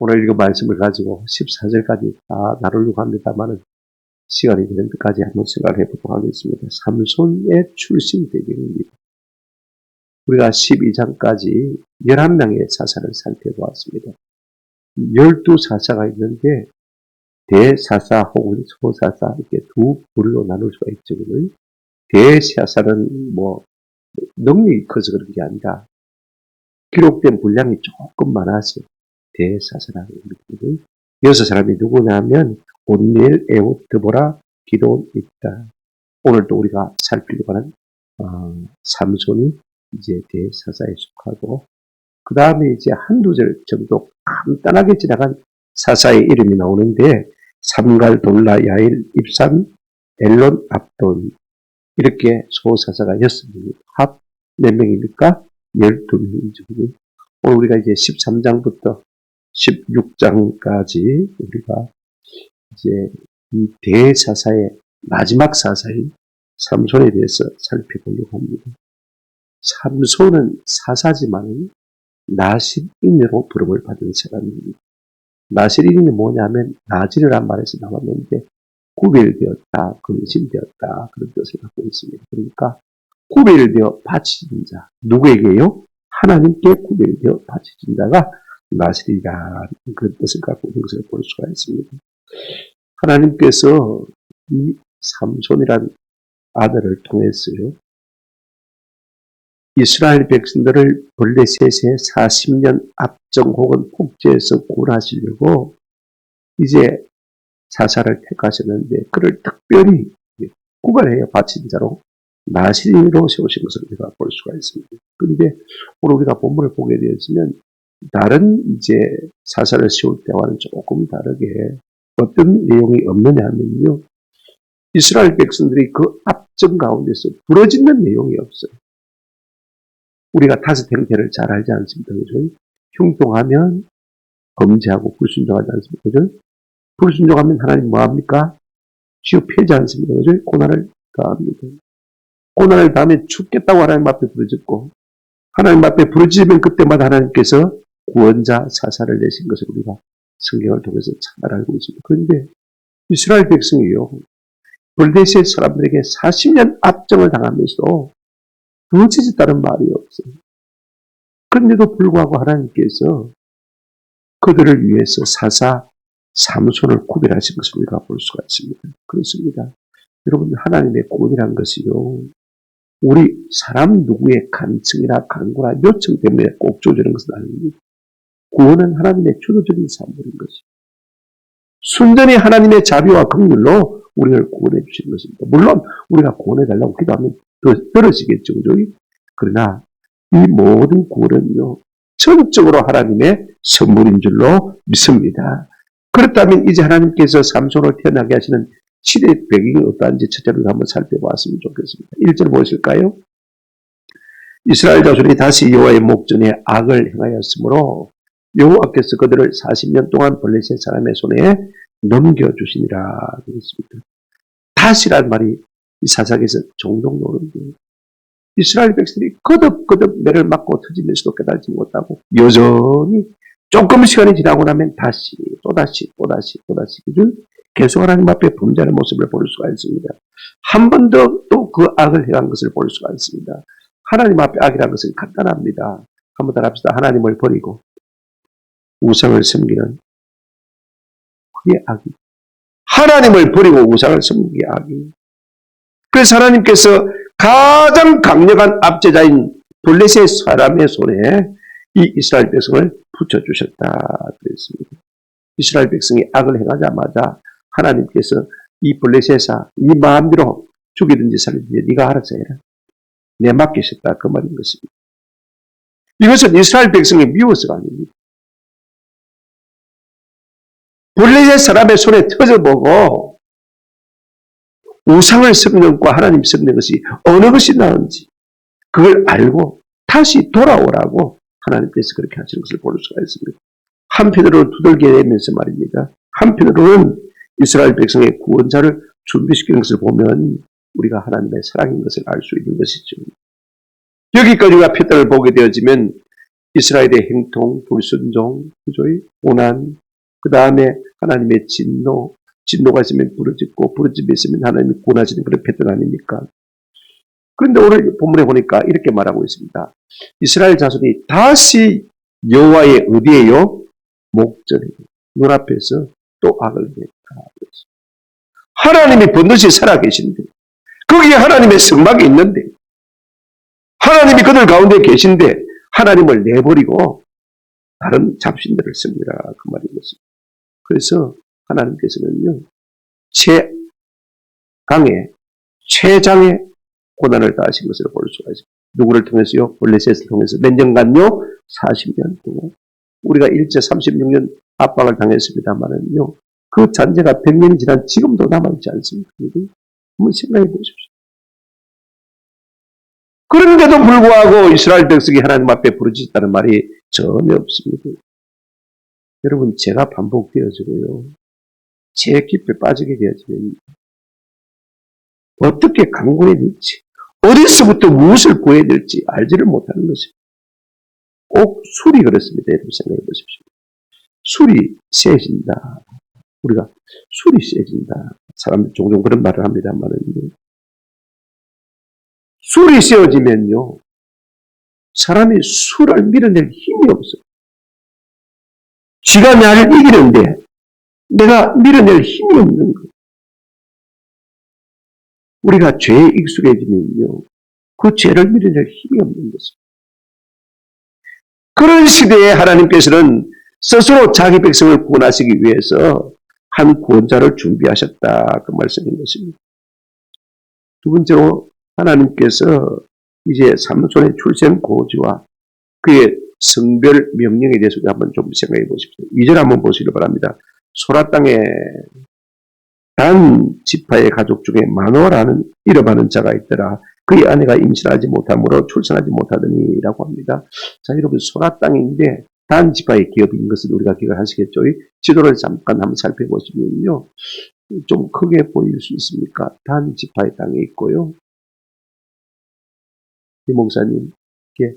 오늘 이 말씀을 가지고 14절까지 다 나누려고 합니다만은 시간이 되는 데까지 한번 생각을 해보도록 하겠습니다. 삼손의 출신 배경입니다. 우리가 12장까지 11명의 사사를 살펴보았습니다. 12사사가 있는데 대사사 혹은 소사사 이렇게 두 부류로 나눌 수가 있죠. 대사사는 능력이 커서 그런 게 아니라 기록된 분량이 조금 많아서 대사사라고 합니다. 여섯 사람이 누구냐면 온니엘, 에훗, 드보라, 기드온 있다. 오늘 또 우리가 살피려고 하는 삼손이 이제 대사사에 속하고 그 다음에 이제 한두 절 정도 간단하게 지나간 사사의 이름이 나오는데 삼갈, 돌라, 야일, 입산, 엘론, 압돈 이렇게 소사사가 6명입니다. 합 몇 명입니까? 12명이죠. 오늘 우리가 이제 13장부터 16장까지 우리가 이제 이 대사사의 마지막 사사인 삼손에 대해서 살펴보려고 합니다. 삼손은 사사지만 나실인으로 부름을 받은 사람입니다. 나실인이 뭐냐면 나질이란 말에서 나왔는데 구별되었다, 근신되었다 그런 뜻을 갖고 있습니다. 그러니까 구별되어 바치진 자, 누구에게요? 하나님께 구별되어 바치진 자가 나실이라는 그런 뜻을 갖고 있는 것을 볼 수가 있습니다. 하나님께서 이 삼손이란 아들을 통해서요, 이스라엘 백성들을 블레셋의 40년 압정 혹은 폭제에서 구원하시려고 이제 사사를 택하셨는데 그를 특별히 구별해야 바친 자로 나실인으로 세우신 것을 우리가 볼 수가 있습니다. 그런데 오늘 우리가 본문을 보게 되었으면 다른 이제 사사를 세울 때와는 조금 다르게 어떤 내용이 없느냐 하면요, 이스라엘 백성들이 그 압정 가운데서 부러지는 내용이 없어요. 우리가 다섯 형태를 잘 알지 않습니까? 그죠? 흉통하면 범죄하고 불순종하지 않습니까? 그죠? 불순종하면 하나님 뭐합니까? 지옥 폐지 않습니까? 그죠? 고난을 당합니다. 고난을 당하면 죽겠다고 하나님 앞에 부르짖고 하나님 앞에 부르짖으면 그때마다 하나님께서 구원자 사사를 내신 것을 우리가 성경을 통해서 잘 알고 있습니다. 그런데 이스라엘 백성이요, 블레셋 사람들에게 40년 압정을 당하면서도 부르짖었다는 말이 없어요. 그런데도 불구하고 하나님께서 그들을 위해서 사사 삼손을 구별하신 것을 우리가 볼 수가 있습니다. 그렇습니다. 여러분, 하나님의 구원이란 것이요, 우리 사람 누구의 간청이나 간구나 요청 때문에 꼭 주어지는 것은 아닙니다. 구원은 하나님의 주도적인 산물인 것입니다. 순전히 하나님의 자비와 긍휼로 우리를 구원해 주시는 것입니다. 물론 우리가 구원해달라고 기도하면 더 떨어지겠죠. 그죠? 그러나 이 모든 구원은요, 전적으로 하나님의 선물인 줄로 믿습니다. 그렇다면 이제 하나님께서 삼손을 태어나게 하시는 시대 배경이 어떠한지 첫째로 한번 살펴보았으면 좋겠습니다. 1절 보실까요? 이스라엘 자손이 다시 여호와의 목전에 악을 행하였으므로 여호와께서 그들을 40년 동안 블레셋 사람의 손에 넘겨주시니라 그랬습니다. 다시란 말이 이 사사기에서 종종 나오는데 이스라엘 백성들이 거듭거듭 매를 맞고 터지면서도 깨달지 못하고 여전히 조금 시간이 지나고 나면 다시 또다시 계속 하나님 앞에 범죄하는 모습을 볼 수가 있습니다. 한 번 더 또 그 악을 행한 것을 볼 수가 있습니다. 하나님 앞에 악이라는 것은 간단합니다. 한번 더 합시다. 하나님을 버리고 우상을 섬기는 그게 악이. 하나님을 버리고 우상을 섬기는 게 악이. 그래서 하나님께서 가장 강력한 압제자인 블레셋 사람의 손에 이 이스라엘 백성을 붙여주셨다 그랬습니다. 이스라엘 백성이 악을 행하자마자 하나님께서 이 블레셋아, 네 마음대로 죽이든지 살리든지 네가 알아서 해라. 내 맡기셨다 그 말인 것입니다. 이것은 이스라엘 백성이 미워서가 아닙니다. 블레셋 사람의 손에 터져보고 우상을 섬기는 것과 하나님 섬기는 것이 어느 것이 나은지 그걸 알고 다시 돌아오라고 하나님께서 그렇게 하시는 것을 볼 수가 있습니다. 한편으로는 두들겨 내면서 말입니다. 한편으로는 이스라엘 백성의 구원자를 준비시키는 것을 보면 우리가 하나님의 사랑인 것을 알 수 있는 것이죠. 여기까지 우리가 표단을 보게 되어지면 이스라엘의 행통, 불순종, 그조의 고난, 그 다음에 하나님의 진노가 있으면 부르짖고 부르짖음이 있으면 하나님이 고나시는 그런 패턴 아닙니까? 그런데 오늘 본문에 보니까 이렇게 말하고 있습니다. 이스라엘 자손이 다시 여호와의 어디에요? 목전에 눈앞에서 또 악을 행했다. 하나님이 번듯이 살아계신데 거기에 하나님의 성막이 있는데 하나님이 그들 가운데 계신데 하나님을 내버리고 다른 잡신들을 씁니다. 그 말인 것입니다. 그래서 하나님께서는요, 최장의 고난을 당하신 것을 볼 수가 있습니다. 누구를 통해서요? 블레셋을 통해서 몇 년간요? 40년 동안. 우리가 일제 36년 압박을 당했습니다만은요, 그 잔재가 100년이 지난 지금도 남아있지 않습니까? 한번 생각해 보십시오. 그런데도 불구하고 이스라엘 백성이 하나님 앞에 부르짖었다는 말이 전혀 없습니다. 여러분, 제가 반복되어지고요, 제 깊이 빠지게 되어지면 어떻게 강군해야 될지, 어디서부터 무엇을 구해야 될지 알지를 못하는 것입니다. 꼭 술이 그렇습니다. 여러분 생각해 보십시오. 술이 세진다. 우리가 술이 세진다. 사람들 종종 그런 말을 합니다만 술이 세어지면요, 사람이 술을 밀어낼 힘이 없어요. 쥐가 나를 이기는데 내가 밀어낼 힘이 없는 거예요. 우리가 죄에 익숙해지면요, 그 죄를 밀어낼 힘이 없는 것입니다. 그런 시대에 하나님께서는 스스로 자기 백성을 구원하시기 위해서 한 구원자를 준비하셨다. 그 말씀인 것입니다. 두 번째로 하나님께서 이제 삼손의 출생 고지와 그의 성별 명령에 대해서 한번 좀 생각해 보십시오. 2절 한번 보시기 바랍니다. 소라 땅에 단 지파의 가족 중에 마노아라는 이름하는 자가 있더라. 그의 아내가 임신하지 못하므로 출산하지 못하더니 라고 합니다. 자, 여러분, 소라 땅인데 단 지파의 기업인 것을 우리가 기억을 하시겠죠. 지도를 잠깐 한번 살펴보시면요, 좀 크게 보일 수 있습니까? 단 지파의 땅에 있고요. 이 목사님, 이렇게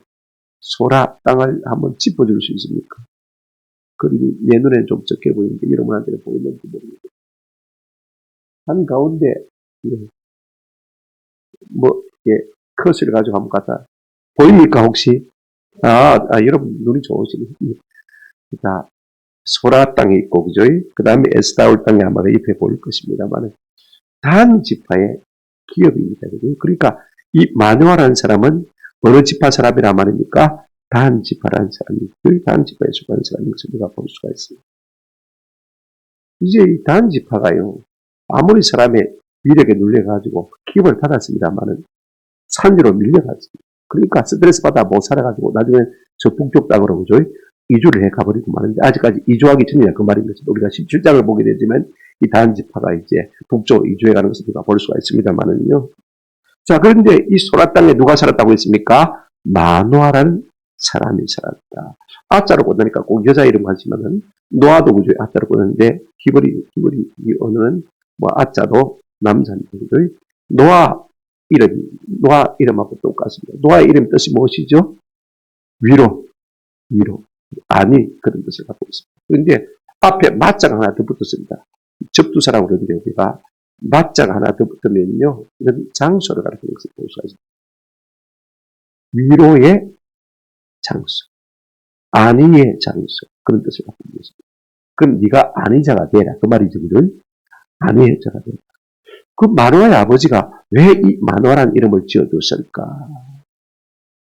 소라 땅을 한번 짚어줄 수 있습니까? 그림이 내 눈에는 좀 적게 보이는데 여러분한테는 보이는지 모르겠어요. 한 가운데 컷을 가지고 한번 갖다 보입니까 혹시? 여러분 눈이 좋으시네. 자, 소라 땅에 있고, 그죠? 그 다음에 에스다올 땅에 아마 옆에 보일 것입니다만, 단 지파의 기업입니다. 그러니까 이 마누아라는 사람은 어느 지파 사람이라 말입니까? 단 지파라는 사람이, 그 단 지파에 속하는 사람인 것을 우리가 볼 수가 있습니다. 이제 이 단 지파가요, 아무리 사람의 위력에 눌려가지고 기업을 받았습니다만은 산지로 밀려갔습니다. 그러니까 스트레스 받아 못 살아가지고 나중에 저 북쪽 땅으로, 그죠? 이주를 해 가버리고 마는데, 아직까지 이주하기 전이야 그 말인 것입니다. 우리가 17장을 보게 되지만 이 단 지파가 이제 북쪽 이주해 가는 것을 우리가 볼 수가 있습니다만은요. 자, 그런데 이 소라 땅에 누가 살았다고 했습니까? 마노아라는 사람이 살았다. 아자로 보니까 꼭 여자 이름 같지만은 노아도 그죠? 아자로 보는데 히브리 이 언어는 뭐 아자도 남자입니다. 노아 이름하고 똑같습니다. 노아의 이름 뜻이 무엇이죠? 위로. 아니, 그런 뜻을 갖고 있습니다. 그런데 앞에 맞자가 하나 더 붙었습니다. 접두사라고 그러는데 우리가 맞자가 하나 더 붙으면요, 이런 장소를 가리키는 것을 볼 수가 있습니다. 위로의 장소, 아니의 장소, 그런 뜻을 갖고 있습니다. 그럼 네가 아니자가 되라, 그 말이죠. 아니의 자가 되라. 그 마노아의 아버지가 왜 이 마노아라는 이름을 지어줬을까?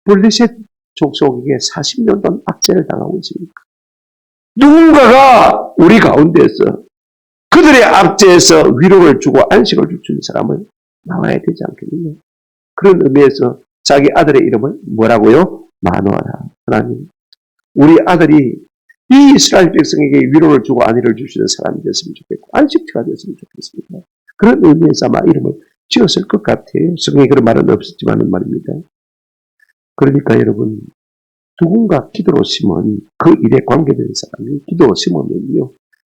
블레셋 족속에게 40년 동안 압제를 당하고 있으니까. 누군가가 우리 가운데서 그들의 압제에서 위로를 주고 안식을 줄 수 있는 사람은 나와야 되지 않겠느냐. 그런 의미에서 자기 아들의 이름을 뭐라고요? 마노아라. 하나님, 우리 아들이 이 이스라엘 백성에게 위로를 주고 안위를 줄 수 있는 사람이 됐으면 좋겠고 안식처가 됐으면 좋겠습니다. 그런 의미에서 아마 이름을 지었을 것 같아요. 성경에 그런 말은 없었지만은 말입니다. 그러니까 여러분, 누군가 기도로 심은 그 일에 관계된 사람이 기도로 심으면요,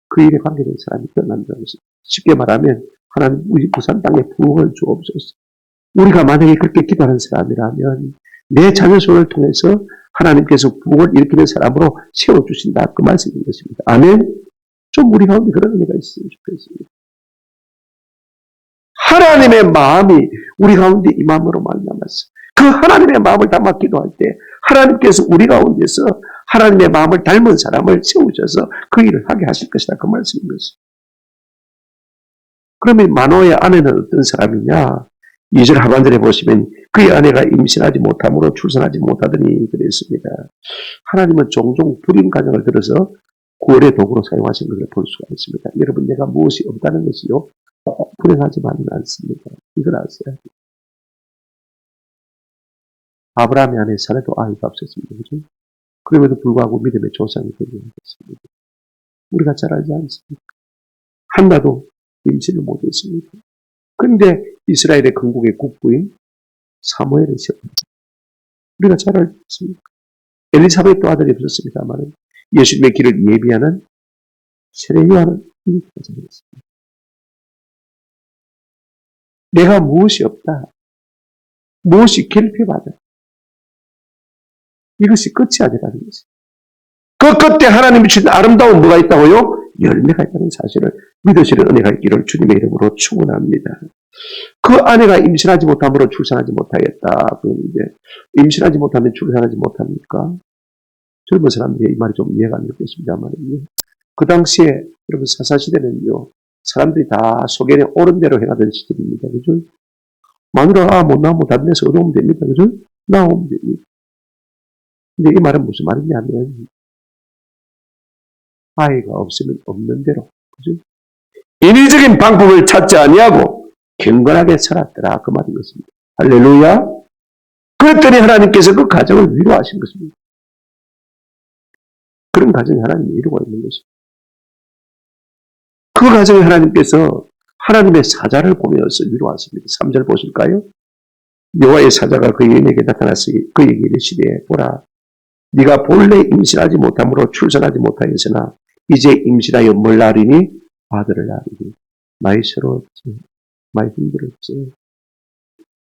그 일에 관계된 사람이 떠난다는 것입니다. 쉽게 말하면 하나님 우리 부산 땅에 부흥을 주옵소서. 우리가 만약에 그렇게 기도하는 사람이라면 내 자녀 손을 통해서 하나님께서 부흥을 일으키는 사람으로 세워주신다. 그 말씀인 것입니다. 아멘. 좀 우리 가운데 그런 의미가 있으면 좋겠습니다. 하나님의 마음이 우리 가운데 임함으로 말미암아서 그 하나님의 마음을 담아 기도할 때 하나님께서 우리 가운데서 하나님의 마음을 닮은 사람을 세우셔서 그 일을 하게 하실 것이다. 그 말씀인 것입니다. 그러면 마노아의 아내는 어떤 사람이냐? 2절 하반절에 보시면 그의 아내가 임신하지 못함으로 출산하지 못하더니 그랬습니다. 하나님은 종종 불임 가정을 들어서 구원의 도구로 사용하신 것을 볼 수가 있습니다. 여러분, 내가 무엇이 없다는 것이요? 불행하지만은 않습니다. 이걸 아세요. 아브라함의 아내 사라도 아이가 없었습니다. 그죠? 그럼에도 불구하고 믿음의 조상이 되었습니다. 우리가 잘 알지 않습니까? 한나도 임신을 못했습니다. 그런데 이스라엘의 건국의 국부인 사무엘을 세웠습니다. 우리가 잘 알지 않습니까? 엘리사벳도 아들이 없었습니다만 예수님의 길을 예비하는 세례요한은 이 과정이었습니다. 내가 무엇이 없다. 무엇이 결핍하다. 이것이 끝이 아니라는 것이죠. 그 끝에 하나님이 주신 아름다운 뭐가 있다고요? 열매가 있다는 사실을 믿으시는 은혜가 있기를 주님의 이름으로 축원합니다. 그 아내가 임신하지 못함으로 출산하지 못하겠다. 그런데 임신하지 못하면 출산하지 못합니까? 젊은 사람들이 이 말이 좀 이해가 안 됐겠습니다만요. 그 당시에 여러분 사사시대는요. 사람들이 다 소견에 옳은 대로 행하던 시절입니다. 그죠? 마누라가 못 나오면 다른 데서 얻어오면 됩니다. 그죠? 나오면 됩니다. 근데 이 말은 무슨 말이냐면 아이가 없으면 없는 대로, 그죠? 인위적인 방법을 찾지 아니하고 경건하게 살았더라. 그 말인 것입니다. 할렐루야. 그랬더니 하나님께서 그 가정을 위로하신 것입니다. 그런 가정이 하나님이 이루고 있는 것입니다. 그 가정에 하나님께서 하나님의 사자를 보내어서 위로하십니다. 3절 보실까요? 여호와의 사자가 그 여인에게 나타나서 그에게 이르시되 보라 네가 본래 임신하지 못함으로 출산하지 못하였으나 이제 임신하여 뭘 낳으리니 아들을 낳으리니 많이 서러웠지 많이 힘들었지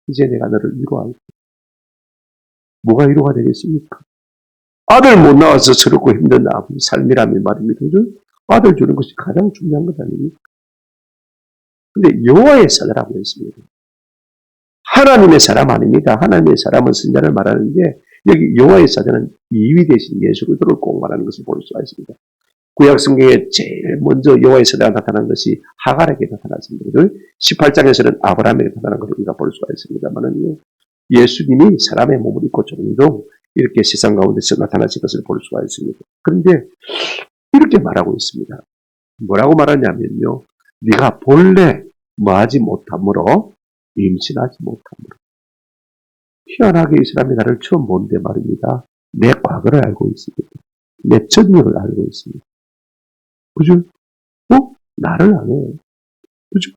이제 내가 너를 위로할게. 뭐가 위로가 되겠습니까? 아들 못 낳아서 서럽고 힘든 삶이라면 말입니다. 아들 주는 것이 가장 중요한 것 아닙니까? 근데 여호와의 사자라고 했습니다. 하나님의 사람 아닙니다. 하나님의 사람은 선자를 말하는데 여기 여호와의 사자는 2위 대신 예수 그리스도를 꼭 말하는 것을 볼 수가 있습니다. 구약 성경에 제일 먼저 여호와의 사자가 나타난 것이 하갈에게 나타났습니다. 18장에서는 아브라함에게 나타난 것을 우리가 볼 수가 있습니다만은요. 예수님이 사람의 몸을 입고 종종 이렇게 세상 가운데서 나타나신 것을 볼 수가 있습니다. 그런데 이렇게 말하고 있습니다. 뭐라고 말하냐면요. 네가 본래 뭐하지 못함으로 임신하지 못함으로. 희한하게 이 사람이 나를 처음 보는데 말입니다. 내 과거를 알고 있습니다. 내 전력을 알고 있습니다. 그죠? 나를 안 해요. 그죠?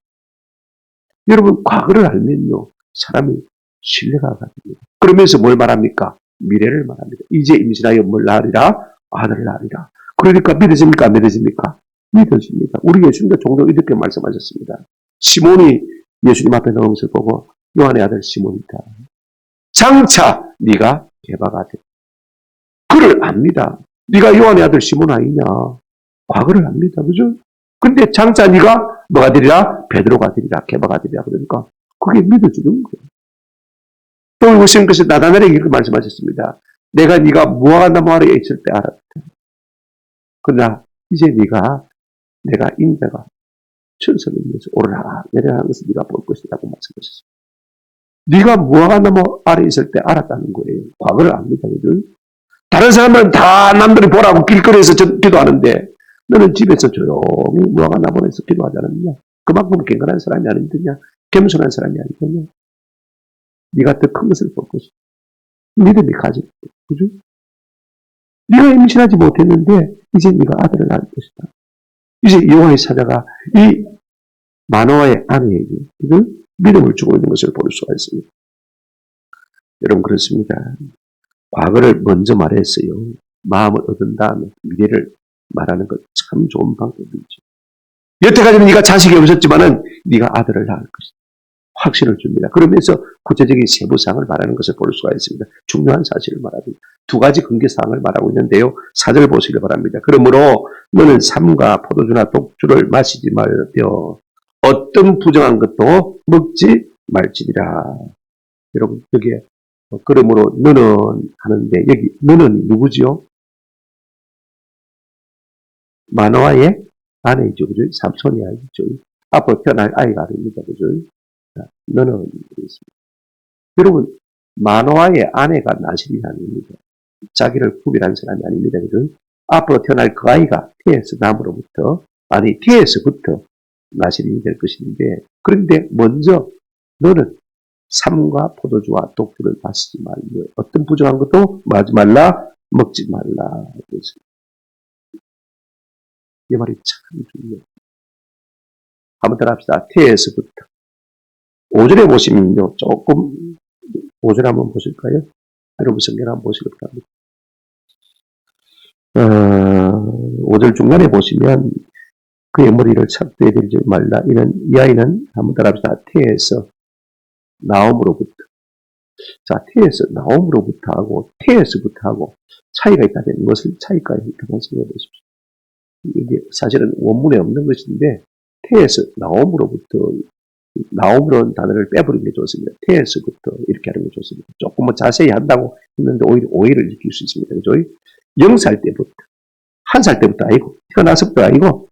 여러분 과거를 알면요. 사람이 신뢰가 가집니다. 그러면서 뭘 말합니까? 미래를 말합니다. 이제 임신하여 뭘 낳으리라? 아들을 낳으리라. 그러니까 믿어집니까? 안 믿어집니까? 믿어집니다. 우리 예수님도 종종 이렇게 말씀하셨습니다. 시몬이 예수님 앞에 나온 것을 보고 요한의 아들 시몬이다. 장차 네가 개바가 돼. 그를 압니다. 네가 요한의 아들 시몬 아니냐. 과거를 압니다. 그죠? 근데 장차 네가 뭐가 되리라? 베드로가 되리라. 개바가 되리라. 그러니까 그게 믿어주는 거예요. 또 예수님께서 나다나엘에게 이렇게 말씀하셨습니다. 내가 네가 무화과나무 아래에 있을 때 알았다. 그러나 이제 내가 인자가 천사를 위해서 오르락 내려가는 것을 네가 볼 것이라고 말씀하셨습니다. 네가 무화과나무 아래에 있을 때 알았다는 거예요. 과거를 압니다. 그죠? 다른 사람은 다 남들이 보라고 길거리에서 기도하는데 너는 집에서 조용히 무화과나무에서 기도하지 않았느냐? 그만큼 경건한 사람이 아니더냐? 겸손한 사람이 아니더냐? 네가 더 큰 것을 볼 것이다. 믿음이 가지고 그죠? 네가 임신하지 못했는데 이제 네가 아들을 낳을 것이다. 이제 여호와의 사자가 이 마노아의 아내에게 믿음을 주고 있는 것을 볼 수가 있습니다. 여러분 그렇습니다. 과거를 먼저 말했어요. 마음을 얻은 다음에 미래를 말하는 것 참 좋은 방법이죠. 여태까지는 네가 자식이 없었지만은 네가 아들을 낳을 것이다. 확신을 줍니다. 그러면서 구체적인 세부사항을 말하는 것을 볼 수가 있습니다. 중요한 사실을 말합니다. 두 가지 근거사항을 말하고 있는데요. 4절 보시기 바랍니다. 그러므로 너는 삼가 포도주나 독주를 마시지 말며 어떤 부정한 것도 먹지 말지니라. 여러분 여기에 그러므로 너는 하는데 여기 너는 누구지요? 마노아의 아내이죠. 그죠? 삼손이 아니죠. 앞으로 태어날 아이가 아닙니다. 그죠? 너는 그렇습니다. 여러분 마노아의 아내가 나실이 아닙니다. 자기를 구별한 사람이 아닙니다. 그죠? 앞으로 태어날 그 아이가 태에서 남으로부터 아니 태에서부터 나실이 될 것인데 그런데 먼저 너는 삼과 포도주와 독주를 마시지 말며 어떤 부정한 것도 마지 말라 먹지 말라. 이 말이 참 중요해요. 한번 더 합시다. 태에서부터. 5절에 보시면요. 조금 5절 한번 보실까요? 여러분 성경 한번 보시기 바랍니다. 5절 중간에 보시면 그의 머리를 착대해 들지 말라. 이 아이는 한번 더 합시다. 태에서 나옴으로부터. 자, 태에서 나옴으로부터 하고 태에서부터 하고 차이가 있다면 무엇을 차이가 있다고 생각해 보십시오. 이게 사실은 원문에 없는 것인데 태에서 나옴으로부터 나옴으로는 단어를 빼버리는 게 좋습니다. 태에서부터 이렇게 하는 게 좋습니다. 조금 뭐 자세히 한다고 했는데 오히려 오해를 일으킬 수 있습니다. 그죠? 0살 때부터 1살 때부터 아니고 태어나서부터 아니고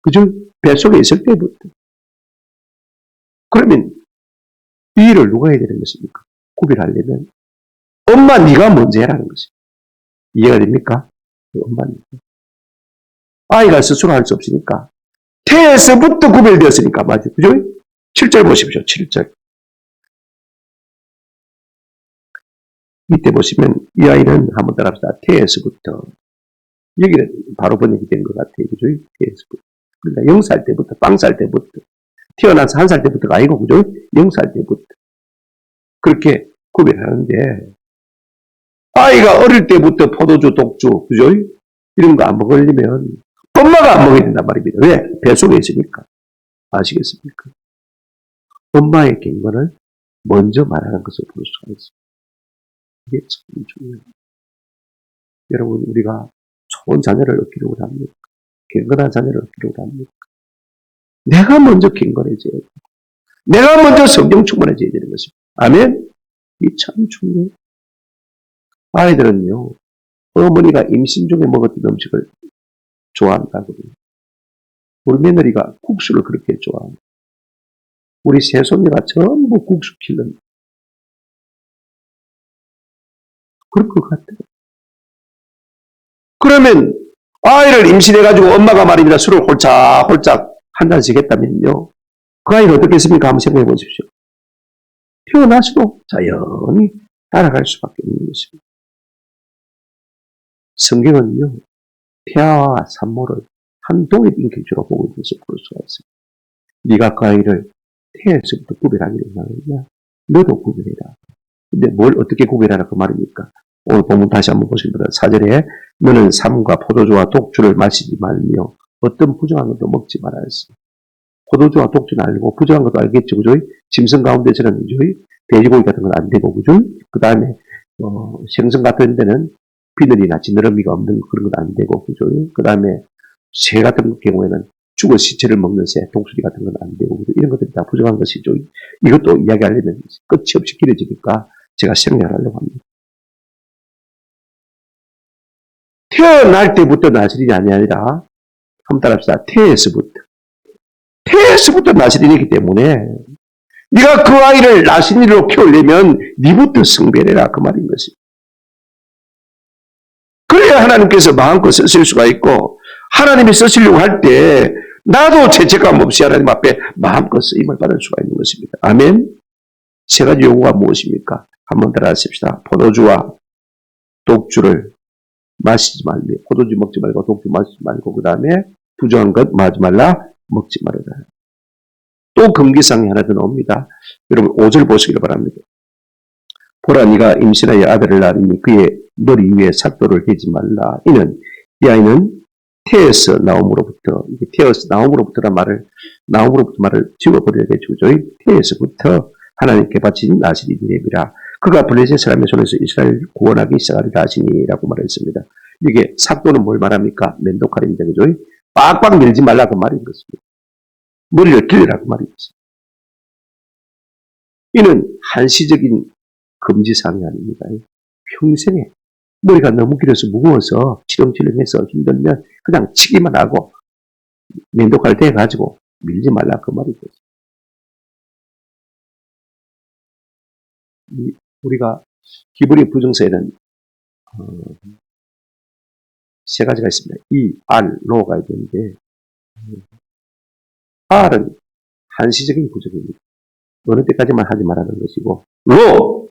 그죠? 뱃속에 있을 때부터 그러면 이 일을 누가 해야 되는 것입니까? 구별하려면 엄마 네가 먼저 해라는 것입니다. 이해가 됩니까? 엄마니까. 아이가 스스로 할 수 없으니까 태에서부터 구별되었으니까 맞죠? 그죠? 7절 보십시오. 7절. 밑에 보시면 이 아이는 한번 따라합시다. 태에서부터. 여기는 바로 번역이 된 것 같아요. 그죠? 태에서부터. 그러니까 0살 때부터, 0살 때부터. 태어나서 1살 때부터가 아니고, 그죠? 0살 때부터. 그렇게 구별하는데, 아이가 어릴 때부터 포도주, 독주, 그죠? 이런 거 안 먹으려면 엄마가 안 먹어야 된단 말입니다. 왜? 뱃속에 있으니까. 아시겠습니까? 엄마의 경건을 먼저 말하는 것을 볼 수가 있습니다. 이게 참 중요합니다. 여러분, 우리가 좋은 자녀를 얻기를 합니까? 경건한 자녀를 얻기를 합니까? 내가 먼저 경건해져야 돼요. 내가 먼저 성경 충만해져야 되는 것입니다. 아멘? 이게 참 중요해요. 아이들은요, 어머니가 임신 중에 먹었던 음식을 좋아한다거든요. 우리 며느리가 국수를 그렇게 좋아합니다. 우리 새손녀가 전부 국수 킬러입니다. 그럴 것 같아요. 그러면 아이를 임신해가지고 엄마가 말입니다. 술을 홀짝홀짝 한 잔씩 했다면요. 그 아이는 어떻겠습니까? 한번 생각해 보십시오. 태어나서도 자연히 따라갈 수밖에 없는 것입니다. 성경은요. 태아와 산모를 한 동일 인격적으로 보고 있는 것을 볼 수가 있습니다. 네가 그 아이를 태에서부터 구별하기를 원하느냐? 너도 구별해라. 근데 뭘 어떻게 구별하라 그 말입니까? 오늘 본문 다시 한번 보시면 4절에 너는 삼과 포도주와 독주를 마시지 말며 어떤 부정한 것도 먹지 말아야 했습니다. 포도주와 독주는 알고 부정한 것도 알겠죠. 그죠? 짐승 가운데서는 돼지고기 같은 건 안 되고 그죠? 그 다음에 생선 같은 데는 비늘이나 지느러미가 없는 그런 건 안 되고 그죠? 그 다음에 새 같은 경우에는 죽은 시체를 먹는 새, 독수리 같은 건 안 되고, 이런 것들이 다 부정한 것이죠. 이것도 이야기하려면 끝이 없이 길어지니까 제가 생략하려고 합니다. 태어날 때부터 나실인이 아니라, 한번 따라합시다. 태에서부터 나실인이기 때문에, 네가 그 아이를 나실인으로 키우려면 네부터 성별해라. 그 말인 것입니다. 그래야 하나님께서 마음껏 쓰실 수가 있고, 하나님이 쓰시려고 할 때, 나도 죄책감 없이 하나님 앞에 마음껏 쓰임을 받을 수가 있는 것입니다. 아멘. 세 가지 요구가 무엇입니까? 한번 따라하십시다. 포도주와 독주를 마시지 말며, 포도주 먹지 말고 독주 마시지 말고, 그 다음에 부정한 것 마지 말라, 먹지 말아라. 또 금기사항이 하나 더 나옵니다. 여러분 5절 보시길 바랍니다. 보라 네가 임신하여 아들을 낳으니 그의 머리 위에 삭도를 대지 말라. 이 아이는 태에서 나옴으로부터, 이게 태에서 나옴으로부터란 말을 지워버려야 되죠. 태에서부터 하나님께 바친 나시린 예비라. 그가 블레셋 사람의 손에서 이스라엘 구원하기 시작하리라 하시니라고 말했습니다. 이게 삭도는 뭘 말합니까? 멘도칼입니다. 그죠? 빡빡 밀지 말라 그 말인 것입니다. 머리를 길러라 그 말인 것입니다. 이는 한시적인 금지사항이 아닙니다. 평생에 머리가 너무 길어서 무거워서 치렁치렁해서 힘들면 그냥 치기만 하고 멘도칼 대가지고 밀지 말라 그 말인 것입니다. 우리가 히브리 부정서에는 세 가지가 있습니다. 이, 알, 로가 있는데 알은 한시적인 부정입니다. 어느 때까지만 하지 말라는 것이고 로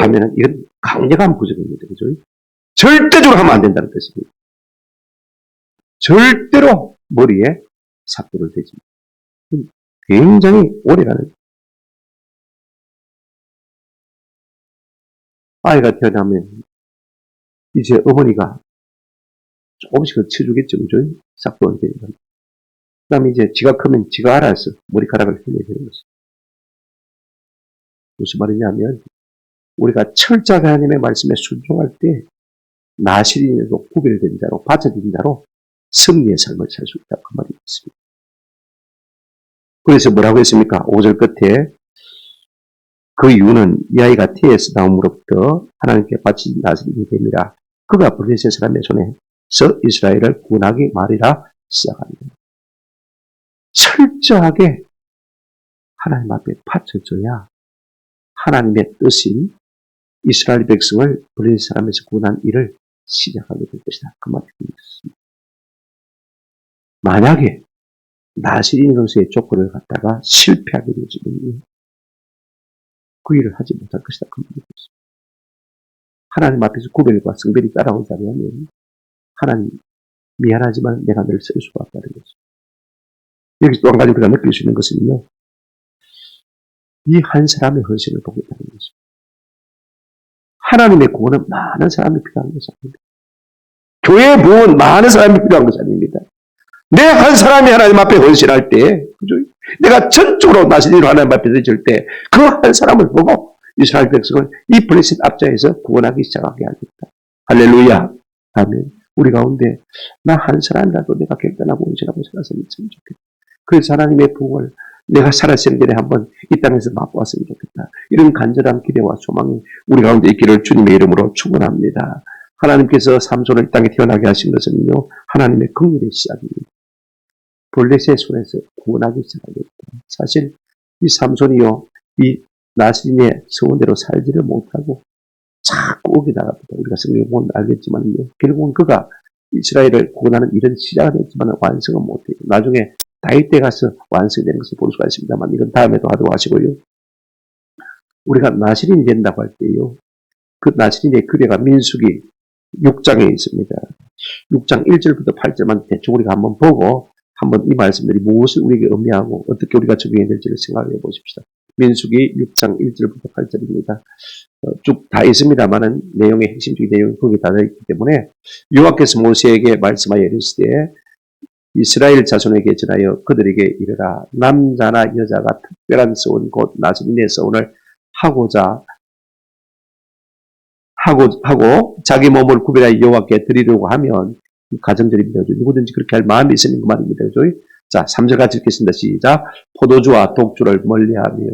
하면은 이건 강력한 부정입니다. 그죠? 절대적으로 하면 안 된다는 뜻입니다. 절대로 머리에 삭도를 대지. 굉장히 오래가는 아이가 태어나면 이제 어머니가 조금씩은 쳐주겠죠. 그죠? 삭도를 대는 건. 그 다음에 이제 지가 크면 지가 알아서 머리카락을 흘려야 되는 것입니다. 무슨 말이냐면 우리가 철저하게 하나님의 말씀에 순종할 때 나시린에도 구별된 자로 받쳐진 자로 승리의 삶을 살 수 있다. 그 말이 있습니다. 그래서 뭐라고 했습니까? 5절 끝에 그 이유는 이 아이가 태에서 나옴으로부터 하나님께 바친 나시린이 됨이라. 그가 블레셋 사람의 손에서 이스라엘을 구원하기 말이라 시작합니다. 철저하게 하나님 앞에 바쳐져야 하나님의 뜻인 이스라엘 백성을 블레셋 사람에서 구원한 일을 시작하게 될 것이다. 그 말이 있습니다. 만약에 나시린 선수의 조건을 갖다가 실패하게 되어지면 그 일을 하지 못할 것이다. 그 말이 있습니다. 하나님 앞에서 구별과 성별이 따라오지 않으면 하나님 미안하지만 내가 늘 쓸 수가 없다는 것입니다. 여기서 또 한 가지 우리가 느낄 수 있는 것은요. 이 한 사람의 헌신을 보겠다는 것입니다. 하나님의 구원은 많은 사람이 필요한 것이 아닙니다. 교회의 부흥은 많은 사람이 필요한 것이 아닙니다. 내 한 사람이 하나님 앞에 헌신할 때, 그죠? 내가 전적으로 나시린으로 하나님 앞에 설 때, 그 한 사람을 보고 이스라엘 백성을 이 블레셋 앞자에서 구원하기 시작하게 하겠다. 할렐루야. 아멘. 우리 가운데 나 한 사람이라도 내가 결단하고 헌신하고 살았으면 참 좋겠다. 그래서 하나님의 부흥을 내가 살았을 전에 한번 이 땅에서 맛보았으면 좋겠다. 이런 간절한 기대와 소망이 우리 가운데 있기를 주님의 이름으로 축원합니다. 하나님께서 삼손을 이 땅에 태어나게 하신 것은요. 하나님의 긍휼의 시작입니다. 블레셋의 손에서 구원하기 시작하겠다. 사실 이 삼손이요. 이 나시린의 서원대로 살지를 못하고 자꾸 오게 나갑니다. 우리가 성경을 보면 알겠지만요. 결국은 그가 이스라엘을 구원하는 일은 시작은 했지만 완성은 못해요. 나중에 다윗 때 가서 완성되는 것을 볼 수가 있습니다만 이건 다음에도 하도록 하시고요. 우리가 나시린이 된다고 할 때요. 그 나시린의 규례가 민수기 6장에 있습니다. 6장 1절부터 8절만 대충 우리가 한번 보고 한번 이 말씀들이 무엇을 우리에게 의미하고 어떻게 우리가 적용해야 될지를 생각해 보십시다. 민수기 6장 1절부터 8절입니다. 쭉 다 있습니다만은 내용의 핵심적인 내용이 거기 다 있기 때문에 여호와께서 모세에게 말씀하여 이르시되 이스라엘 자손에게 전하여 그들에게 이르라. 남자나 여자가 특별한 서원 곧 나시린의 서원을 하고 자기 몸을 구별하여 여호와께 드리려고 하면 가정절입니다. 누구든지 그렇게 할 마음이 있으면 그 말입니다. 자, 3절 같이 읽겠습니다. 시작. 포도주와 독주를 멀리하며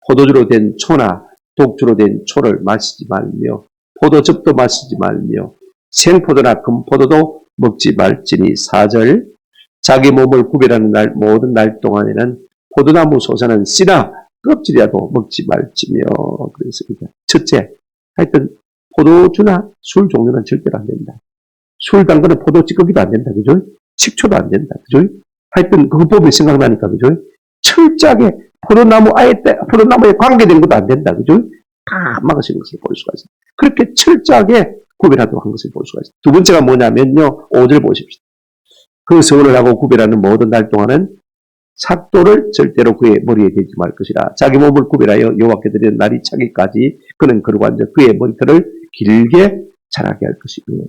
포도주로 된 초나 독주로 된 초를 마시지 말며 포도즙도 마시지 말며 생포도나 금포도도 먹지 말지니 4절. 자기 몸을 구별하는 날 모든 날 동안에는 포도나무 솟아는 씨나 껍질이라도 먹지 말지며 그랬습니다. 첫째, 하여튼 포도주나 술 종류는 절대로 안 된다. 술 단 거는 포도 찌꺼기도 안 된다. 그죠? 식초도 안 된다. 그죠? 하여튼 그 법이 생각나니까 그죠? 철저하게 포도나무에 관계된 것도 안 된다. 그죠? 다 막으시는 것을 볼 수가 있습니다. 그렇게 철저하게 구별하도록 한 것을 볼 수가 있습니다. 두 번째가 뭐냐면요. 5절 보십시오. 그 서원을 하고 구별하는 모든 날 동안은 삭도를 절대로 그의 머리에 대지 말 것이라. 자기 몸을 구별하여 여호와께 드리는 날이 차기까지 그는 그러고 앉아 그의 머리털을 길게 자라게 할 것이며.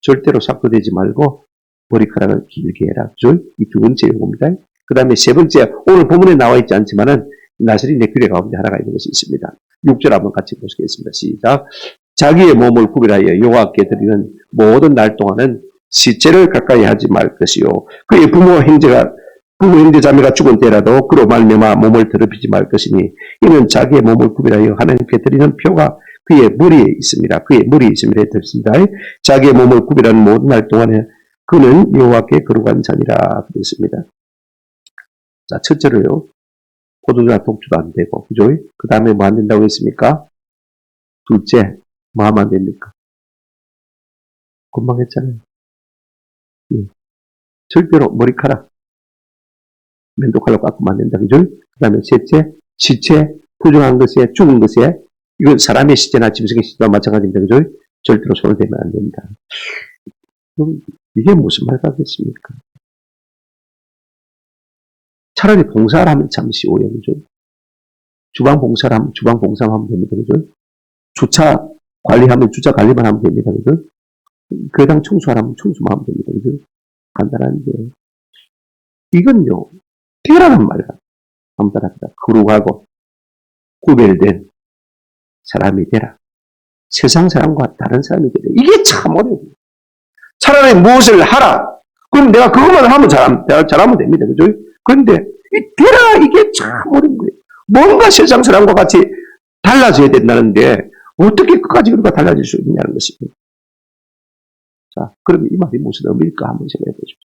절대로 삭도되지 말고 머리카락을 길게 해라. 그죠? 이 두 번째 요구입니다. 그 다음에 세 번째, 오늘 본문에 나와 있지 않지만은 나사렛의 규례 가운데 하나가 있는 것이 있습니다. 6절 한번 같이 보시겠습니다. 시작. 자기의 몸을 구별하여 여호와께 드리는 모든 날 동안은 시체를 가까이 하지 말 것이요. 그의 부모 형제 자매가 죽은 때라도 그로 말미암아 몸을 더럽히지 말 것이니 이는 자기의 몸을 구별하여 하나님께 드리는 표가 그의 머리에 있습니다. 그의 머리에 있습니다. 들었습니다. 자기의 몸을 구별하는 모든 날 동안에 그는 여호와께 거룩한 자니라 그랬습니다. 자, 첫째로요. 포도주나 독주도 안 되고, 그죠? 그 다음에 뭐 안 된다고 했습니까? 둘째, 뭐 하면 안 됩니까? 금방 했잖아요. 예. 절대로 머리카락, 면도칼로 깎으면 안 된다, 그죠? 그 다음에 셋째, 시체, 부정한 것에, 죽은 것에, 이건 사람의 시체나 짐승의 시체와 마찬가지입니다, 그죠? 절대로 손을 대면 안 됩니다. 그럼 이게 무슨 말 같겠습니까? 차라리 봉사를 하면 참 쉬워요, 그죠? 주방 봉사를 하면 주방 봉사만 하면 됩니다, 그죠? 주차 관리하면 주차 관리만 하면 됩니다, 그죠? 교회당 청소하면 청소만 하면 됩니다, 그죠? 간단한데. 이건요, 되라는 말 같아요. 한번 따라합니다. 거룩하고 구별된 사람이 되라. 세상 사람과 다른 사람이 되라. 이게 참 어려워요. 차라리 무엇을 하라. 그럼 내가 그것만 하면 잘하면 됩니다, 그죠? 그런데 되라 이게 참 어려운 거예요. 뭔가 세상 사람과 같이 달라져야 된다는데 어떻게 끝까지 그렇게 달라질 수 있냐는 것입니다. 자, 그럼 이 말이 무슨 의미일까 한번 생각해 보십시오.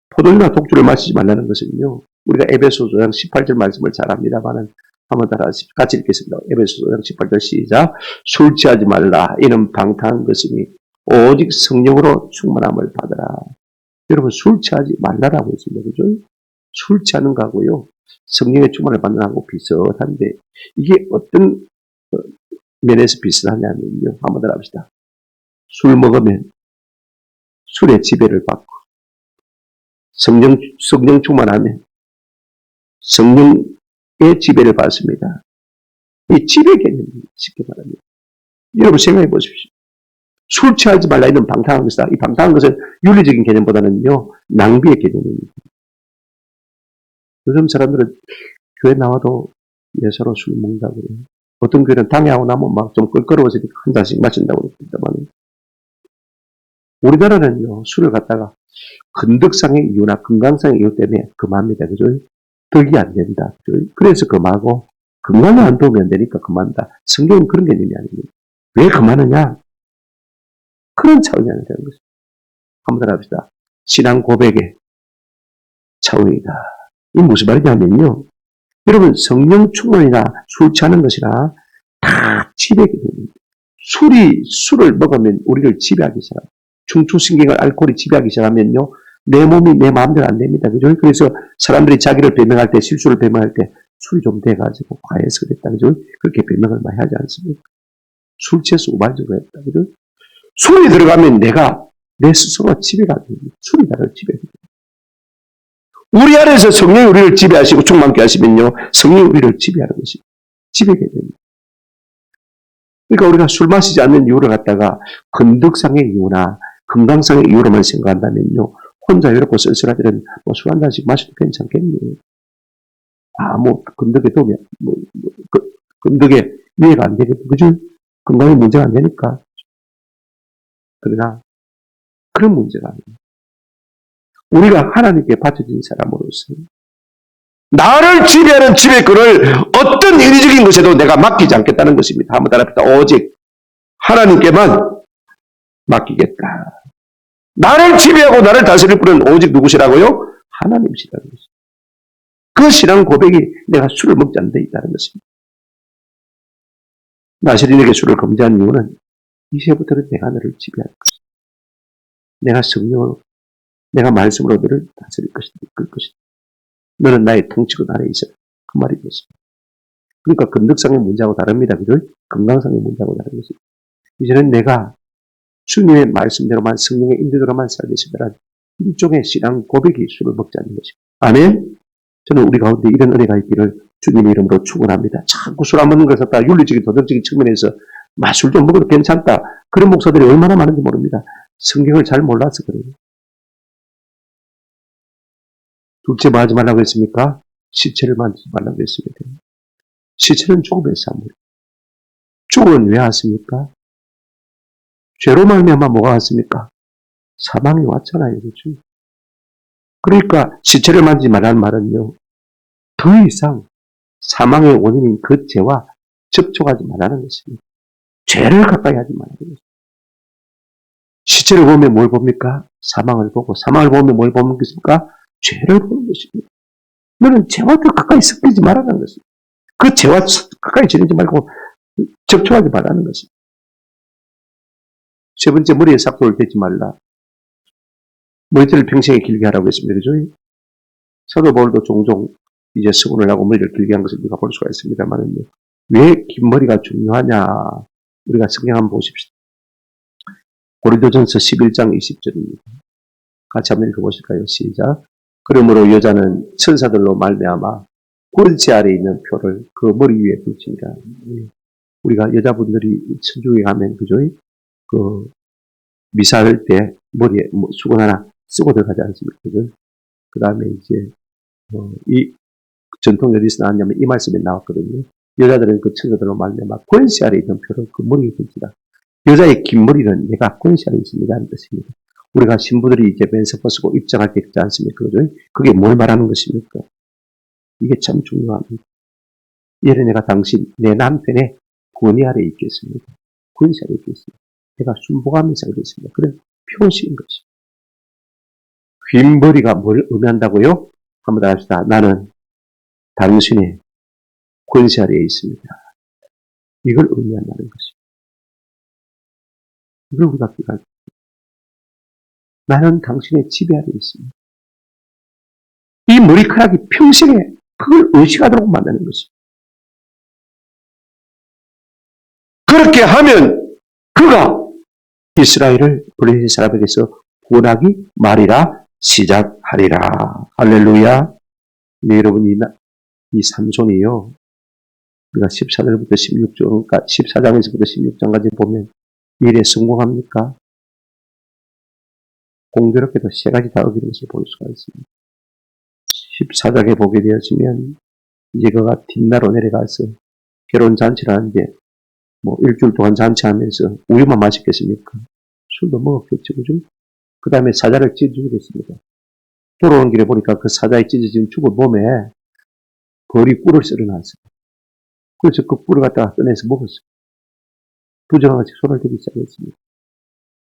포도주나 독주를 마시지 말라는 것은요. 우리가 에베소서 18절 말씀을 잘 합니다만은 한번 따라 같이 읽겠습니다. 에베소서 18절 시작. 술 취하지 말라. 이는 방탕한 것이니 오직 성령으로 충만함을 받으라. 여러분 술 취하지 말라라고 했습니다. 그죠? 술 취하는 거하고요. 성령의 충만을 받는 거하고 비슷한데 이게 어떤 면에서 비슷하냐면요. 한번 더 합시다. 술 먹으면 술의 지배를 받고 성령 충만하면 성령의 지배를 받습니다. 이 지배 개념입니다. 쉽게 말하면. 여러분 생각해 보십시오. 술 취하지 말라 이는 방탕한 것이다. 이 방탕한 것은 윤리적인 개념보다는요. 낭비의 개념입니다. 요즘 사람들은 교회 나와도 예사로 술 먹는다고 그래요. 어떤 교회는 당회하고 나면 막 좀 껄끄러워지니까 한 잔씩 마신다고 그럽니다만 우리나라는요. 술을 갖다가 건덕상의 이유나 건강상의 이유 때문에 금합니다. 그죠? 덕이 안 된다. 그죠? 그래서 금하고 건강에 안 도움이 안 되니까 금한다. 성경은 그런 개념이 아닙니다. 왜 금하느냐? 그런 차원이 아니라는 것입니다. 한번 더 합시다. 신앙 고백의 차원이다. 이 무슨 말이냐면요. 여러분 성령 충만이나 술 취하는 것이나 다 지배의 개념입니다. 술을 먹으면 우리를 지배하기 시작합니다. 중추신경을 알코올이 지배하기 시작하면요. 내 몸이 내 마음대로 안 됩니다. 그죠? 그래서 사람들이 자기를 변명할 때, 실수를 변명할 때 술이 좀 돼가지고 과해서 그랬다. 그죠? 그렇게 변명을 많이 하지 않습니까? 술 취해서 우발적으로 했다. 그죠? 술이 들어가면 내 스스로가 지배가 됩니다. 술이 나를 지배합니다. 우리 안에서 성령이 우리를 지배하시고 충만케 하시면요. 성령이 우리를 지배하는 것입니다. 지배게 됩니다. 그러니까 우리가 술 마시지 않는 이유를 갖다가 건덕상의 이유나 건강상의 이유로만 생각한다면요. 혼자 이렇게 쓸쓸하들은 술 한 잔씩 마셔도 괜찮겠네요. 건덕에 도움이, 건덕에 이해가 안 되겠죠. 그죠? 건강에 문제가 안 되니까. 그러나, 그런 문제가 아닙니다. 우리가 하나님께 바쳐진 사람으로서 나를 지배하는 지배권을 어떤 인위적인 것에도 내가 맡기지 않겠다는 것입니다. 한번 따라합시다. 오직 하나님께만 맡기겠다. 나를 지배하고 나를 다스릴 분은 오직 누구시라고요? 하나님이시라는 것입니다. 그 신앙 고백이 내가 술을 먹지 않는 데 있다는 것입니다. 나시린에게 술을 금지한 이유는 이제부터는 내가 너를 지배할 것이다. 내가 성령으로 내가 말씀으로 너를 다스릴 것이다. 이끌 것이다. 너는 나의 통치권 아래 있어라. 그 말이 됐습니다. 그러니까 건덕상의 문제하고 다릅니다. 그죠? 건강상의 문제하고 다른 것입니다. 이제는 내가 주님의 말씀대로만 성령의 인도대로만 살겠습니다. 일종의 신앙 고백이 술을 먹지 않는 것입니다. 아멘? 저는 우리 가운데 이런 은혜가 있기를 주님의 이름으로 축원합니다. 자꾸 술 안 먹는 것을 갖다 윤리적인 도덕적인 측면에서 술 좀 먹어도 괜찮다. 그런 목사들이 얼마나 많은지 모릅니다. 성경을 잘 몰라서 그래요. 둘째 뭐 하지 말라고 했습니까? 시체를 만지지 말라고 했습니다. 시체는 죽음의 사물. 죽음은 왜 왔습니까? 죄로 말미암아 뭐가 왔습니까? 사망이 왔잖아요. 그렇죠? 그러니까 시체를 만지지 말라는 말은요. 더 이상 사망의 원인인 그 죄와 접촉하지 말라는 것입니다. 죄를 가까이 하지 말라는 것입니다. 시체를 보면 뭘 봅니까? 사망을 보고, 사망을 보면 뭘 보는 것입니까? 죄를 보는 것입니다. 너는 죄와 더 가까이 섞이지 말라는 것입니다. 그 죄와 가까이 지내지 말고 접촉하지 말라는 것입니다. 세 번째, 머리에 삭도를 대지 말라. 머리털을 평생에 길게 하라고 했습니다. 그죠? 사도 바울도 종종 이제 수건을 하고 머리를 길게 한 것을 우리가 볼 수가 있습니다만, 왜 긴 머리가 중요하냐? 우리가 성경 한번 보십시다. 고린도전서 11장 20절입니다. 같이 한번 읽어보실까요? 시작. 그러므로 여자는 천사들로 말미암아 골지 아래 있는 표를 그 머리 위에 붙이니라. 우리가 여자분들이 천주교에 가면 그죠? 그 미사할 때 머리에 수건 하나 쓰고 들어가지 않습니까? 그죠? 그 다음에 이제 이 전통이 어디서 나왔냐면 이 말씀에 나왔거든요. 여자들은 그 천사들로 말미암아 골지 아래 있는 표를 그 머리에 붙이라. 여자의 긴 머리는 내가 골지 아래 있습니다 하는 뜻입니다. 우리가 신부들이 이제 벤서퍼 쓰고 입장할 때 있지 않습니까? 그죠? 그게 뭘 말하는 것입니까? 이게 참 중요합니다. 예를 내가 당신, 내 남편의 권위 아래 있겠습니다. 권위 아래 있겠습니다. 내가 순복하면서 그랬습니다. 그런 표시인 것입니다. 긴 머리가 뭘 의미한다고요? 한번 더 합시다. 나는 당신의 권세 아래에 있습니다. 이걸 의미한다는 것입니다. 이걸 우리가 기억할 때 나는 당신의 지배 아래에 있습니다. 이 머리카락이 평생에 그걸 의식하도록 만드는 것입니다. 그렇게 하면 그가 이스라엘을 블레셋 사람에게서 구원하기 말이라 시작하리라. 할렐루야. 네, 여러분, 이 삼손이요. 우리가 14절부터 16절, 그러니까 14장에서부터 16장까지 보면 일에 성공합니까? 공교롭게도 세 가지 다 어기는 것을 볼 수가 있습니다. 14장에 보게 되었으면 이제 그가 뒷나로 내려가서 결혼 잔치를 하는데 뭐 일주일 동안 잔치하면서 우유만 마셨겠습니까? 술도 먹었겠죠. 그죠? 그 다음에 사자를 찢어주게 됐습니다. 돌아오는 길에 보니까 그 사자에 찢어진 죽은 몸에 벌이 꿀을 썰어놨어요. 그래서 그 꿀을 갖다가 꺼내서 먹었어요. 부정같이 손을 대기 시작했습니다.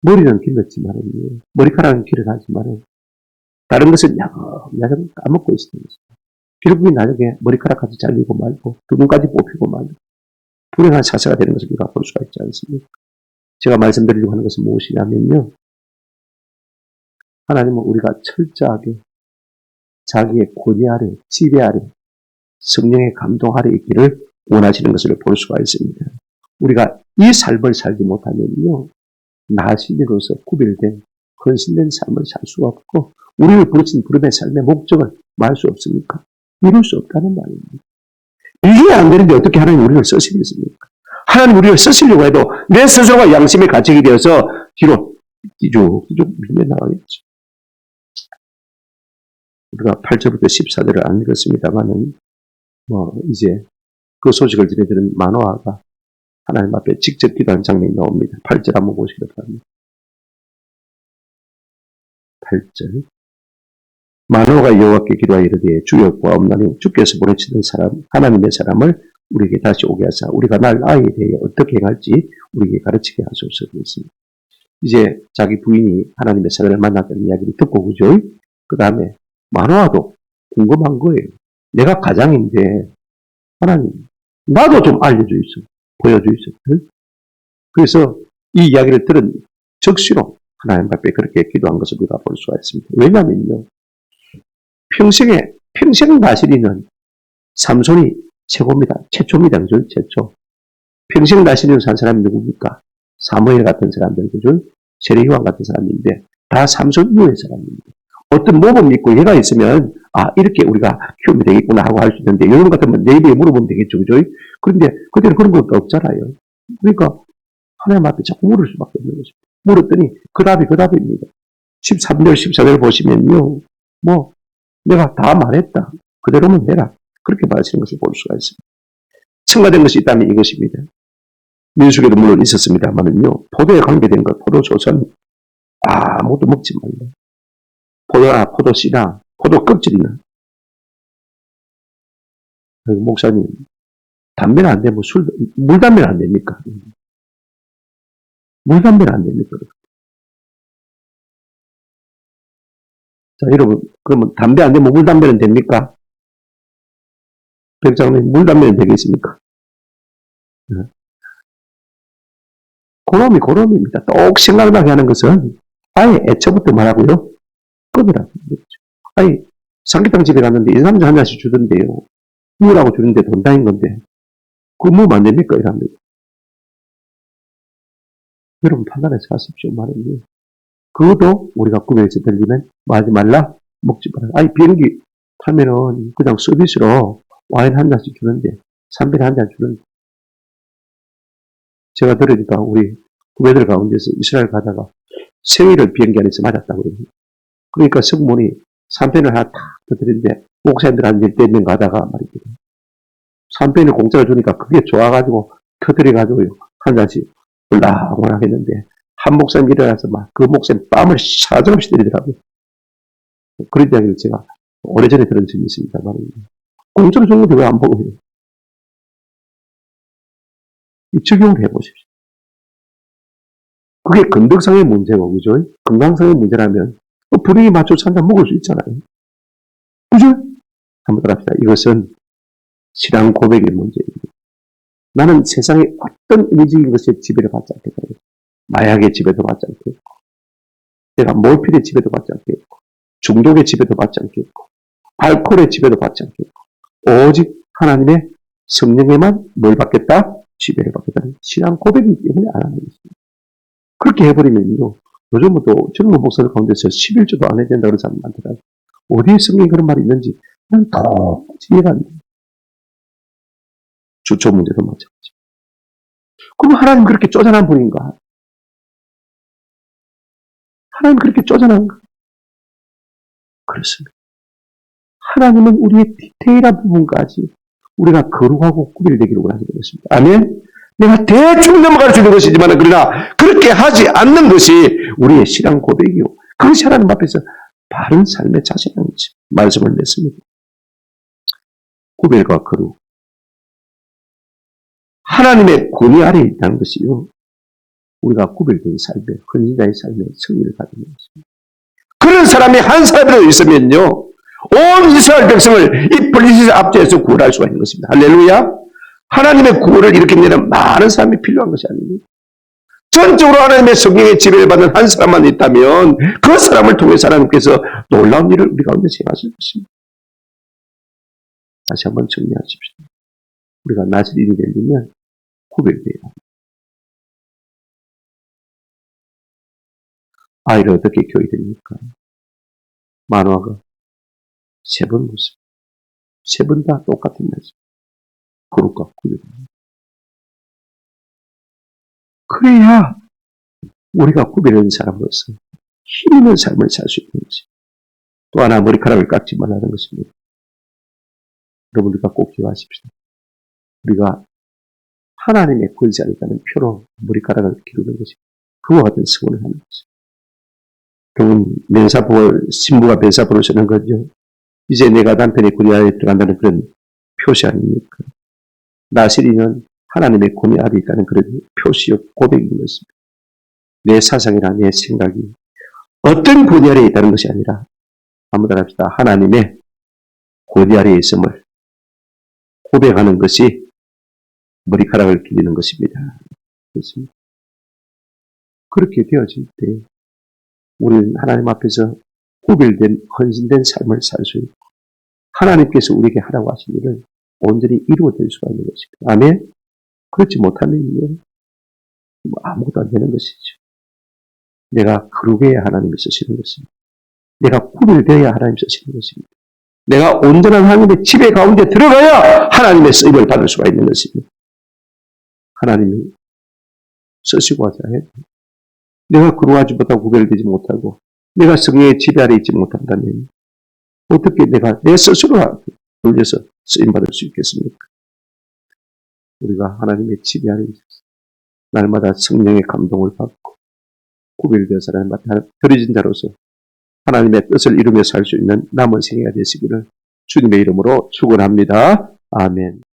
머리는 길렀지만은, 머리카락은 길어가지만은, 다른 것은 야금 까먹고 있었던 것입니다. 결국에 나중에 머리카락까지 잘리고 말고, 두 눈까지 뽑히고 말고, 불행한 사세가 되는 것을 우리가 볼 수가 있지 않습니까? 제가 말씀드리려고 하는 것은 무엇이냐면요. 하나님은 우리가 철저하게 자기의 권위 아래, 지배 아래, 성령의 감동 아래 있기를 원하시는 것을 볼 수가 있습니다. 우리가 이 삶을 살지 못하면요. 나신으로서 구별된 헌신된 삶을 살 수가 없고 우리를 부르신 부름의 삶의 목적을 말 수 없습니까? 이룰 수 없다는 말입니다. 이게 안 되는데 어떻게 하나님 우리를 쓰시겠습니까? 하나님 우리를 쓰시려고 해도 내 스스로가 양심의 가책이 되어서 뒤로 쭉 밀려나가겠죠. 우리가 8절부터 14절을 안 읽었습니다만은 이제 그 소식을 전해들은 마노아가 하나님 앞에 직접 기도하는 장면이 나옵니다. 8절 한번 보시기 바랍니다. 8절. 마노아가 여호와께 기도하여 이르되 주여 구하옵나니 주께서 보내시던 사람 하나님의 사람을 우리에게 다시 오게 하사 우리가 날 아이에 대해 어떻게 행할지 우리에게 가르치게 하소서 그랬습니다. 이제 자기 부인이 하나님의 사람을 만났다는 이야기를 듣고 그죠? 그 다음에 마노아도 궁금한 거예요. 내가 가장인데 하나님 나도 좀 알려주이소. 보여주이소. 그래서 이 이야기를 들은 적시로 하나님 앞에 그렇게 기도한 것을 우리가 볼 수가 있습니다. 왜냐면요. 평생 다스리는 삼손이 최고입니다. 최초입니다. 그죠? 최초. 평생 다스리는 산 사람이 누굽니까? 사무엘 같은 사람들, 그죠? 세례요한 같은 사람인데, 다 삼손 이후의 사람입니다. 어떤 모범 믿고 얘가 있으면, 이렇게 우리가 키우면 되겠구나 하고 할 수 있는데, 여러분 같으면 네이버에 물어보면 되겠죠. 그죠? 그런데 그때는 그런 것도 없잖아요. 그러니까, 하나님 앞에 자꾸 물을 수밖에 없는 것입니다. 물었더니 그 답입니다. 13절, 14절 보시면요. 내가 다 말했다. 그대로만 해라. 그렇게 말하시는 것을 볼 수가 있습니다. 첨가된 것이 있다면 이것입니다. 민수기도 물론 있었습니다만은요. 포도에 관계된 것, 포도조선 아무것도 먹지 말라. 포도나 포도씨나 포도 껍질이나. 목사님, 담배는 안 되면 물담배는 안 됩니까? 물담배는 안 됩니까? 자, 여러분, 그러면 담배 안 되면 물담배는 됩니까? 백장님, 물담배는 되겠습니까? 고놈입니다. 똑 생각나게 하는 것은 아예 애초부터 말하고요. 끊으라고. 아니, 삼계탕 집에 갔는데 이 남자 한 잔씩 주던데요. 무라고 주는데 돈 다인 건데. 그거 먹으면 안 됩니까? 이랍니다. 여러분 판단해서 하십시오. 말은요. 그것도 우리가 구매해서 들리면 하지 말라, 먹지 마라. 아니, 비행기 타면은 그냥 서비스로 와인 한 잔씩 주는데, 삼배를 한 잔 주는데. 제가 들으니까 우리 후배들 가운데서 이스라엘 가다가 생일을 비행기 안에서 맞았다고 그럽니다. 그러니까 성문이 3편을 하나 탁 터뜨리는데 목사님들한테 떼면 가다가 말입니다. 3편을 공짜로 주니까 그게 좋아가지고 터뜨려가지고 한 잔씩 올라오라 했는데 한 목사님 일어나서 막 그 목사님 뺨을 사정없이 때리더라고요. 그런 이야기를 제가 오래전에 들은 적이 있습니다. 공짜로 주는 건데 왜 안 먹어요? 적용을 해보십시오. 그게 건덕상의 문제고, 그죠? 건강상의 문제라면 분위기 맞춰서 한잔 먹을 수 있잖아요. 그죠? 한번 따라합시다. 이것은 신앙 고백의 문제입니다. 나는 세상의 어떤 이미지인 것에 지배를 받지 않겠다. 마약의 지배도 받지 않겠고, 내가 몰필의 지배도 받지 않겠고, 중독의 지배도 받지 않겠고, 알코올의 지배도 받지 않겠고, 오직 하나님의 성령에만 뭘 받겠다? 지배를 받겠다는 신앙 고백이기 때문에 안 하는 것입니다. 그렇게 해버리면요. 요즘은 또 젊은 목사들 가운데서 11조도 안 해야 된다고 그런 사람이 많더라고요. 어디에 성경에 그런 말이 있는지 난 도무지 이해가 안 돼요. 주초 문제도 마찬가지. 그럼 하나님 그렇게 쪼잔한 분인가? 하나님 그렇게 쪼잔한가? 그렇습니다. 하나님은 우리의 디테일한 부분까지 우리가 거룩하고 구별되기를 원하는 것입니다. 아멘? 내가 대충 넘어갈 수 있는 것이지만 그러나 그렇게 하지 않는 것이 우리의 신앙 고백이요. 그것이 하나님 앞에서 바른 삶의 자세라는 말씀을 냈습니다. 구별과 거룩. 하나님의 권위 아래에 있다는 것이요. 우리가 구별된 삶의, 헌신자의 삶의 승리를 가지는 것입니다. 그런 사람이 한 사람이라도 있으면요. 온 이스라엘 백성을 이 블리셋 압제에서 구원할 수가 있는 것입니다. 할렐루야. 하나님의 구원을 일으키는 많은 사람이 필요한 것이 아닙니다. 전적으로 하나님의 성령의 지배를 받는 한 사람만 있다면 그 사람을 통해서 하나님께서 놀라운 일을 우리 가운데 행하실 것입니다. 다시 한번 정리하십시오. 우리가 나스린이 되려면 구별돼야 합니다. 아이를 어떻게 교육됩니까? 만화가 세 번 묻습니다. 세 번 다 똑같은 말씀. 거룩과 구별입니다. 그래야 우리가 구별된 사람으로서 힘 있는 삶을 살 수 있는 것입니다. 또 하나 머리카락을 깎지 말라는 것입니다. 여러분 우리가 꼭 기억하십시오. 우리가 하나님의 권세 안에 있다는 표로 머리카락을 기르는 것입니다. 그와 같은 서원을 하는 것입니다. 그러면 면사포를 신부가 면사포를 쓰는 거죠. 이제 내가 남편의 권위 아래에 들어간다는 그런 표시 아닙니까? 나시리는 하나님의 권위 아래에 있다는 그런 표시역 고백인 것입니다. 내 사상이나 내 생각이 어떤 권위 아래에 있다는 것이 아니라 한번 합시다. 하나님의 권위 아래에 있음을 고백하는 것이 머리카락을 기르는 것입니다. 그렇습니다. 그렇게 되어질 때 우리는 하나님 앞에서 구별된 헌신된 삶을 살 수 있고 하나님께서 우리에게 하라고 하신 일을 온전히 이루어질 수가 있는 것입니다. 아멘? 그렇지 못하면요 아무것도 안 되는 것이죠. 내가 거룩해야 하나님이 쓰시는 것입니다. 내가 구별되어야 하나님이 쓰시는 것입니다. 내가 온전한 하나님의 지배 가운데 들어가야 하나님의 쓰임을 받을 수가 있는 것입니다. 하나님이 쓰시고 하자 해요. 내가 그루아지보다 구별되지 못하고 내가 성령의 지배 아래 있지 못한다면 어떻게 내가 내 스스로 돌려서 쓰임받을 수 있겠습니까? 우리가 하나님의 지배 아래 있어서 날마다 성령의 감동을 받고 구별되어서 하나님 앞에 드려진 자로서 하나님의 뜻을 이루며 살 수 있는 남은 생애가 되시기를 주님의 이름으로 축원합니다. 아멘.